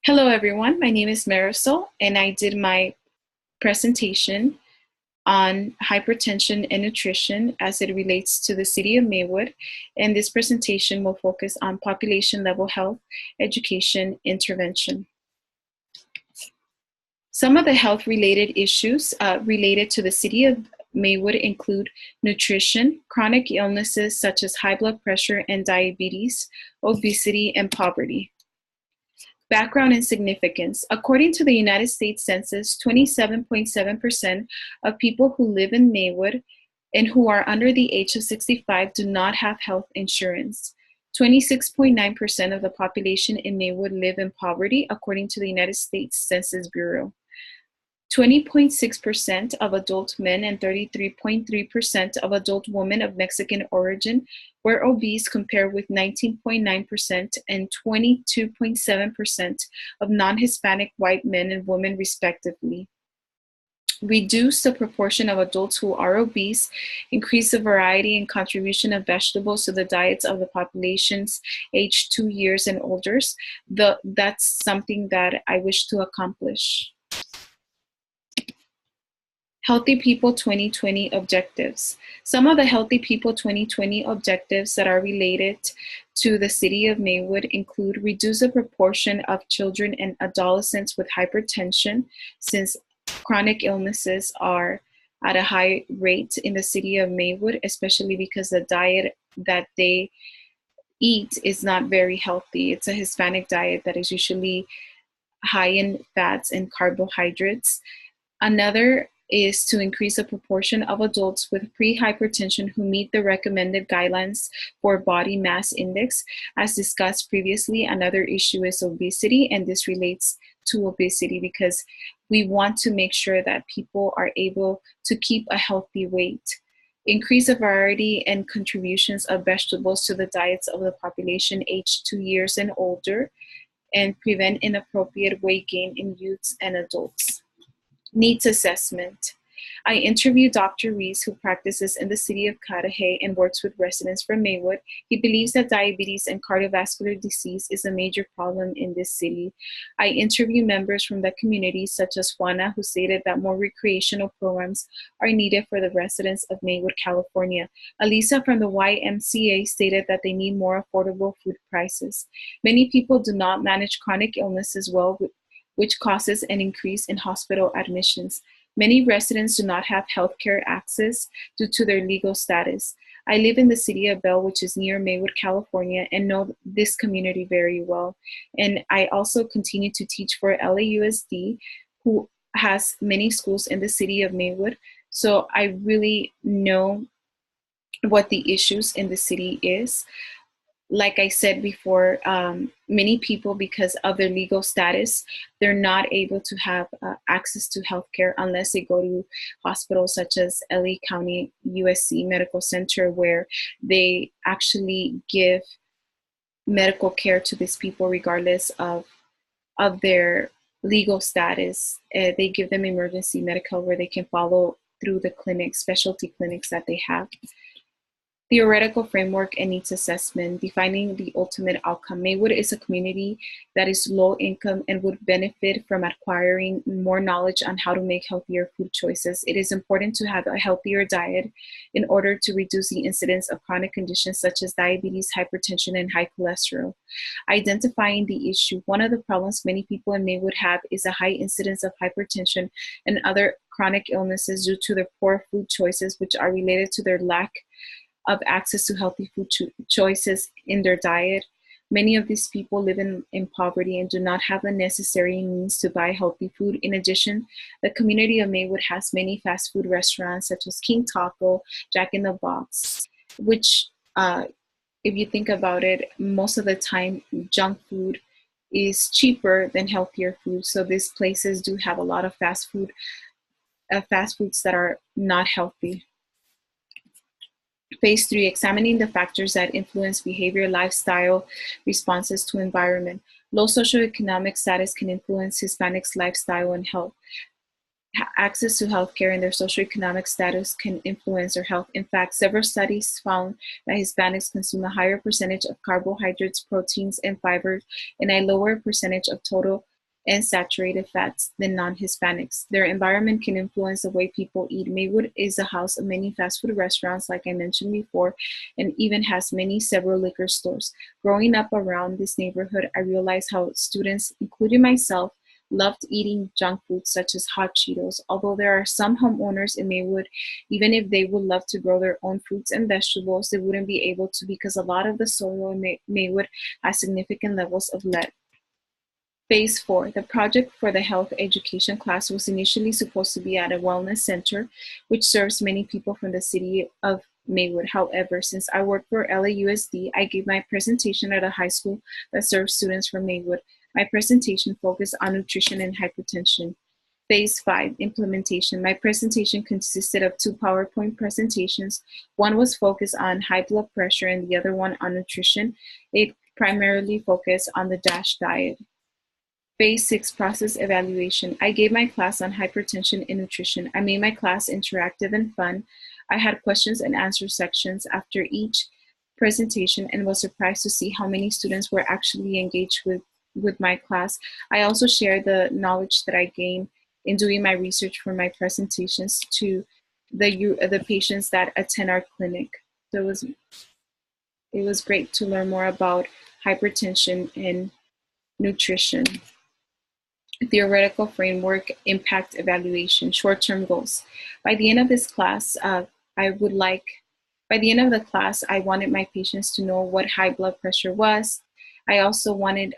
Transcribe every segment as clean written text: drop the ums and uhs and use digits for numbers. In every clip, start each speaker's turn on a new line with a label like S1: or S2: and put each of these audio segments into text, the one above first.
S1: Hello, everyone. My name is Marisol, and I did my presentation on hypertension and nutrition as it relates to the city of Maywood. And this presentation will focus on population level health, education, intervention. Some of the health related issues related to the city of Maywood include nutrition, chronic illnesses such as high blood pressure and diabetes, obesity, and poverty. Background and significance. According to the United States Census, 27.7% of people who live in Maywood and who are under the age of 65 do not have health insurance. 26.9% of the population in Maywood live in poverty, according to the United States Census Bureau. 20.6% of adult men and 33.3% of adult women of Mexican origin were obese, compared with 19.9% and 22.7% of non-Hispanic white men and women, respectively. Reduce the proportion of adults who are obese, increase the variety and contribution of vegetables to the diets of the populations aged 2 years and older. That's something that I wish to accomplish. Healthy People 2020 objectives. Some of the Healthy People 2020 objectives that are related to the city of Maywood include reduce the proportion of children and adolescents with hypertension, since chronic illnesses are at a high rate in the city of Maywood, especially because the diet that they eat is not very healthy. It's a Hispanic diet that is usually high in fats and carbohydrates. Another is to increase the proportion of adults with pre-hypertension who meet the recommended guidelines for body mass index. As discussed previously, another issue is obesity, and this relates to obesity because we want to make sure that people are able to keep a healthy weight. Increase the variety and contributions of vegetables to the diets of the population aged 2 years and older, and prevent inappropriate weight gain in youths and adults. Needs assessment. I interviewed Dr. Reese, who practices in the city of Cudahy and works with residents from Maywood. He believes that diabetes and cardiovascular disease is a major problem in this city. I interviewed members from the community, such as Juana, who stated that more recreational programs are needed for the residents of Maywood, California. Alisa from the YMCA stated that they need more affordable food prices. Many people do not manage chronic illnesses well, which causes an increase in hospital admissions. Many residents do not have healthcare access due to their legal status. I live in the city of Bell, which is near Maywood, California, and know this community very well. And I also continue to teach for LAUSD, who has many schools in the city of Maywood. So I really know what the issues in the city is. Like I said before, many people, because of their legal status, they're not able to have access to healthcare unless they go to hospitals such as LA County USC Medical Center, where they actually give medical care to these people regardless of their legal status. They give them emergency medical where they can follow through the clinics, specialty clinics that they have. Theoretical framework and needs assessment, defining the ultimate outcome. Maywood is a community that is low income and would benefit from acquiring more knowledge on how to make healthier food choices. It is important to have a healthier diet in order to reduce the incidence of chronic conditions such as diabetes, hypertension, and high cholesterol. Identifying the issue. One of the problems many people in Maywood have is a high incidence of hypertension and other chronic illnesses due to their poor food choices, which are related to their lack of access to healthy food choices in their diet. Many of these people live in poverty and do not have the necessary means to buy healthy food. In addition, the community of Maywood has many fast food restaurants such as King Taco, Jack in the Box, which, if you think about it, most of the time junk food is cheaper than healthier food. So these places do have a lot of fast foods that are not healthy. Phase 3, examining the factors that influence behavior, lifestyle, responses to environment. Low socioeconomic status can influence Hispanics' lifestyle and health. Access to healthcare and their socioeconomic status can influence their health. In fact, several studies found that Hispanics consume a higher percentage of carbohydrates, proteins, and fibers, and a lower percentage of total and saturated fats than non-Hispanics. Their environment can influence the way people eat. Maywood is a house of many fast food restaurants, like I mentioned before, and even has several liquor stores. Growing up around this neighborhood, I realized how students, including myself, loved eating junk food such as hot Cheetos. Although there are some homeowners in Maywood, even if they would love to grow their own fruits and vegetables, they wouldn't be able to because a lot of the soil in Maywood has significant levels of lead. Phase 4, the project for the health education class was initially supposed to be at a wellness center, which serves many people from the city of Maywood. However, since I work for LAUSD, I gave my presentation at a high school that serves students from Maywood. My presentation focused on nutrition and hypertension. Phase 5, implementation. My presentation consisted of 2 PowerPoint presentations. One was focused on high blood pressure and the other one on nutrition. It primarily focused on the DASH diet. Phase 6, process evaluation. I gave my class on hypertension and nutrition. I made my class interactive and fun. I had questions and answer sections after each presentation and was surprised to see how many students were actually engaged with my class. I also shared the knowledge that I gained in doing my research for my presentations to the patients that attend our clinic. So it was great to learn more about hypertension and nutrition. Theoretical framework, impact evaluation, short-term goals. By the end of this class, I wanted my patients to know what high blood pressure was. I also wanted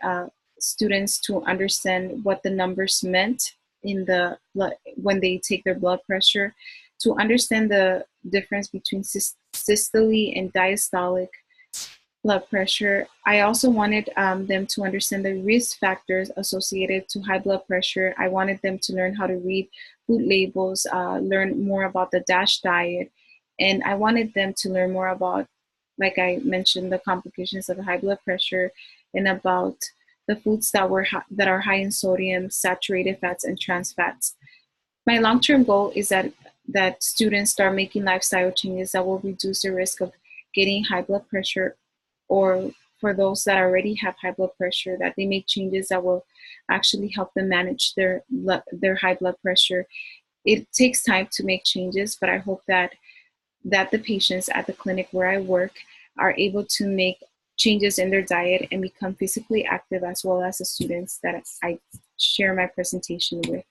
S1: students to understand what the numbers meant when they take their blood pressure, to understand the difference between systolic and diastolic blood pressure. I also wanted them to understand the risk factors associated to high blood pressure. I wanted them to learn how to read food labels, learn more about the DASH diet, and I wanted them to learn more about, like I mentioned, the complications of high blood pressure and about the foods that are high in sodium, saturated fats, and trans fats. My long-term goal is that students start making lifestyle changes that will reduce the risk of getting high blood pressure, or for those that already have high blood pressure, that they make changes that will actually help them manage their high blood pressure. It takes time to make changes, but I hope that the patients at the clinic where I work are able to make changes in their diet and become physically active, as well as the students that I share my presentation with.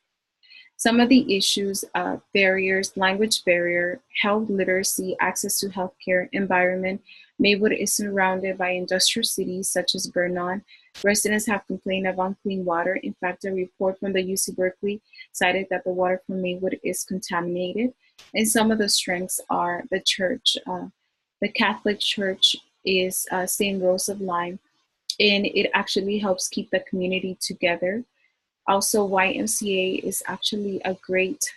S1: Some of the issues, barriers: language barrier, health literacy, access to healthcare, environment. Maywood is surrounded by industrial cities such as Vernon. Residents have complained of unclean water. In fact, a report from the UC Berkeley cited that the water from Maywood is contaminated. And some of the strengths are the church. The Catholic Church is St. Rose of Lime, and it actually helps keep the community together. Also, YMCA is actually a great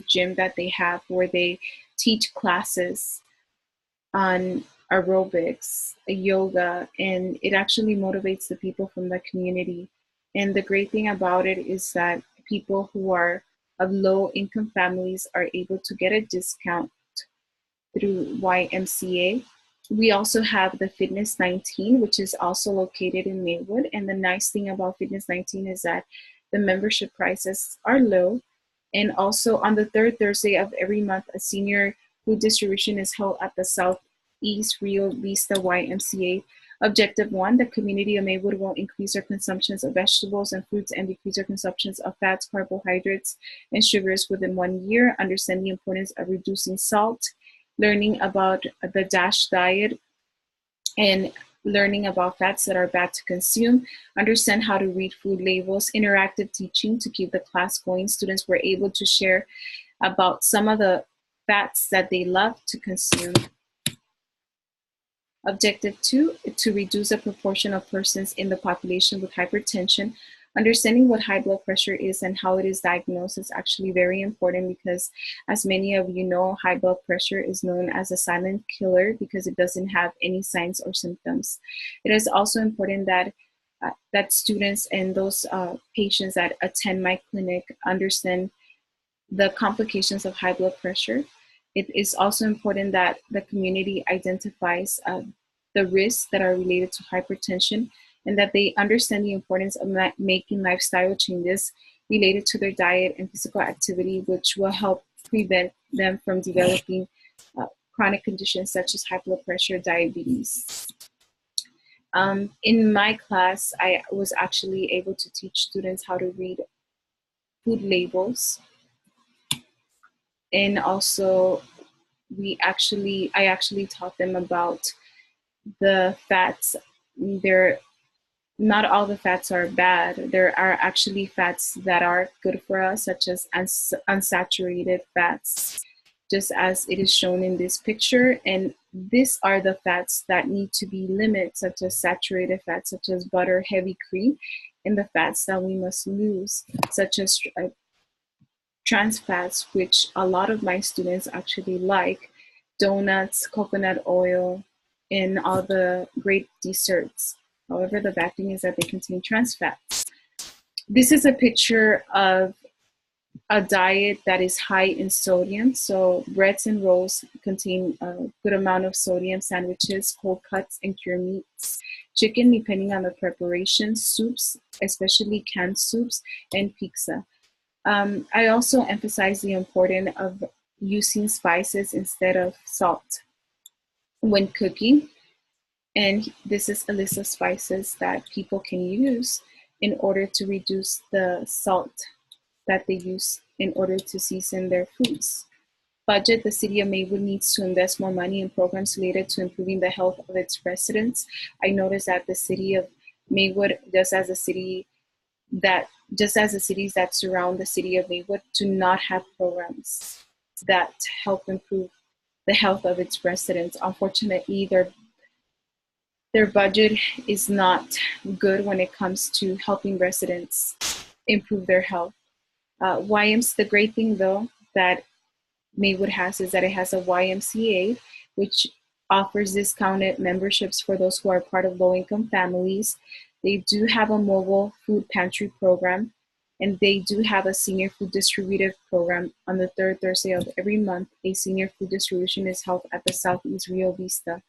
S1: gym that they have, where they teach classes on aerobics, yoga, and it actually motivates the people from the community. And the great thing about it is that people who are of low income families are able to get a discount through YMCA. We also have the Fitness 19, which is also located in Maywood. And the nice thing about Fitness 19 is that the membership prices are low. And also on the third Thursday of every month, a senior food distribution is held at the Southeast Rio Vista YMCA. Objective 1, the community of Maywood will increase their consumptions of vegetables and fruits and decrease their consumptions of fats, carbohydrates, and sugars within 1 year. Understand the importance of reducing salt, learning about the DASH diet, and learning about fats that are bad to consume. Understand how to read food labels. Interactive teaching to keep the class going. Students were able to share about some of the fats that they love to consume. Objective 2, to reduce the proportion of persons in the population with hypertension. Understanding what high blood pressure is and how it is diagnosed is actually very important, because, as many of you know, high blood pressure is known as a silent killer because it doesn't have any signs or symptoms. It is also important that students and those patients that attend my clinic understand the complications of high blood pressure. It is also important that the community identifies the risks that are related to hypertension and that they understand the importance of making lifestyle changes related to their diet and physical activity, which will help prevent them from developing chronic conditions such as high blood pressure, diabetes. In my class, I was actually able to teach students how to read food labels, and also I actually taught them about the fats. Not all the fats are bad. There are actually fats that are good for us, such as unsaturated fats, just as it is shown in this picture. And these are the fats that need to be limited, such as saturated fats, such as butter, heavy cream, and the fats that we must lose, such as trans fats, which a lot of my students actually like, donuts, coconut oil, and all the great desserts. However, the bad thing is that they contain trans fats. This is a picture of a diet that is high in sodium. So breads and rolls contain a good amount of sodium, sandwiches, cold cuts, and cured meats, chicken depending on the preparation, soups, especially canned soups, and pizza. I also emphasize the importance of using spices instead of salt when cooking. And this is a list of spices that people can use in order to reduce the salt that they use in order to season their foods. Budget: the city of Maywood needs to invest more money in programs related to improving the health of its residents. I noticed that the city of Maywood, just as the cities that surround the city of Maywood, do not have programs that help improve the health of its residents. Unfortunately, their budget is not good when it comes to helping residents improve their health. The great thing though that Maywood has is that it has a YMCA, which offers discounted memberships for those who are part of low-income families. They do have a mobile food pantry program, and they do have a senior food distributive program. On the third Thursday of every month, a senior food distribution is held at the Southeast Rio Vista.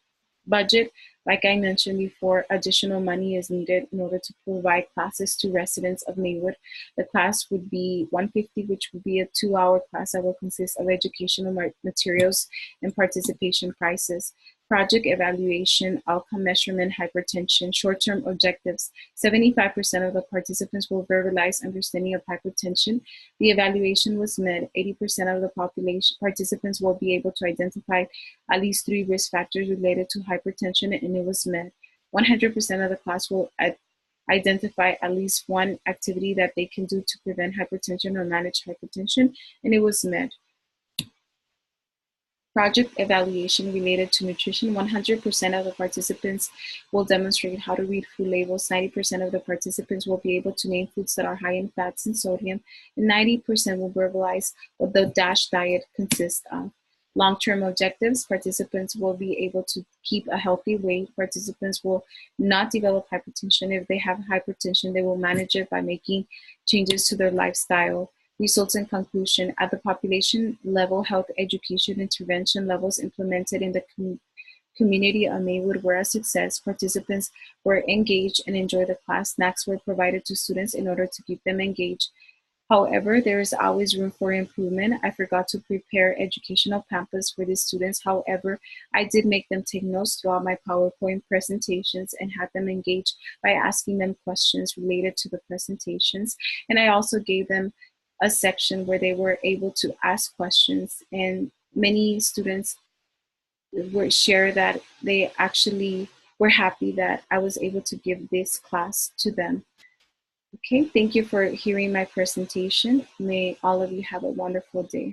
S1: Budget: like I mentioned before, additional money is needed in order to provide classes to residents of Maywood. The class would be $150, which would be a 2-hour class that will consist of educational materials and participation prizes. Project evaluation, outcome measurement, hypertension, short-term objectives. 75% of the participants will verbalize understanding of hypertension. The evaluation was met. 80% of the population participants will be able to identify at least 3 risk factors related to hypertension, and it was met. 100% of the class will identify at least one activity that they can do to prevent hypertension or manage hypertension, and it was met. Project evaluation related to nutrition: 100% of the participants will demonstrate how to read food labels. 90% of the participants will be able to name foods that are high in fats and sodium, and 90% will verbalize what the DASH diet consists of. Long-term objectives: participants will be able to keep a healthy weight. Participants will not develop hypertension. If they have hypertension, they will manage it by making changes to their lifestyle. Results and conclusion: at the population level, health education intervention levels implemented in the community of Maywood were a success. Participants were engaged and enjoyed the class. Snacks were provided to students in order to keep them engaged. However, there is always room for improvement. I forgot to prepare educational pamphlets for the students. However, I did make them take notes throughout my PowerPoint presentations and had them engage by asking them questions related to the presentations. And I also gave them a section where they were able to ask questions, and many students would share that they actually were happy that I was able to give this class to them. Okay, thank you for hearing my presentation. May all of you have a wonderful day.